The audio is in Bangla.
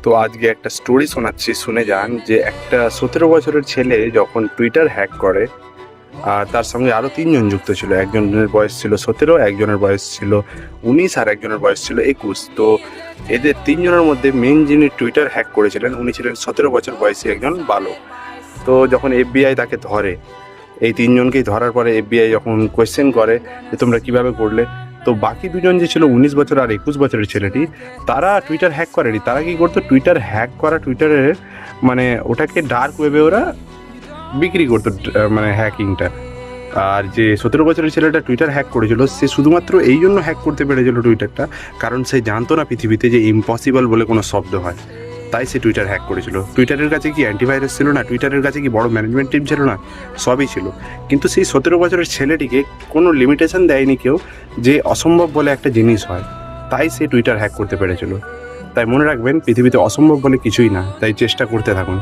তো আজকে একটা স্টোরি শোনাচ্ছি, শুনে যান। যে একটা 17 বছরের ছেলে যখন টুইটার হ্যাক করে, আর তার সঙ্গে আরও 3জন যুক্ত ছিল। একজনের বয়স ছিল 17, একজনের বয়স ছিল 19, আর একজনের বয়স ছিল 21। তো এদের 3জনের মধ্যে মেন যিনি টুইটার হ্যাক করেছিলেন উনি ছিলেন 17 বছর বয়সী একজন বালক। তো যখন FBI তাকে ধরে, এই 3জনকেই ধরার পরে FBI যখন কোয়েশ্চেন করে যে তোমরা কিভাবে করলে, তো বাকি দুজন যে ছিল 19 বছর আর 21 বছরের ছেলেটি, তারা টুইটার হ্যাক করেনি। তারা কি করতো, টুইটার হ্যাক করা টুইটারের মানে ওটাকে ডার্ক ওয়েবে ওরা বিক্রি করতো, মানে হ্যাকিংটা। আর যে 17 বছরের ছেলেটা টুইটার হ্যাক করেছিল, সে শুধুমাত্র এই জন্য হ্যাক করতে পেরেছিল টুইটারটা, কারণ সে জানতো না পৃথিবীতে যে ইম্পসিবল বলে কোনো শব্দ হয়। তাই সে টুইটার হ্যাক করেছিল। টুইটারের কাছে কি অ্যান্টিভাইরাস ছিল না, টুইটারের কাছে কি বড় ম্যানেজমেন্ট টিম ছিল না, সবই ছিল। কিন্তু সেই 17 বছরের ছেলেটিকে কোনো লিমিটেশন দেয়নি কেউ যে অসম্ভব বলে একটা জিনিস হয়, তাই সে টুইটার হ্যাক করতে পেরেছিল। তাই মনে রাখবেন, পৃথিবীতে অসম্ভব বলে কিছুই না, তাই চেষ্টা করতে থাকুন।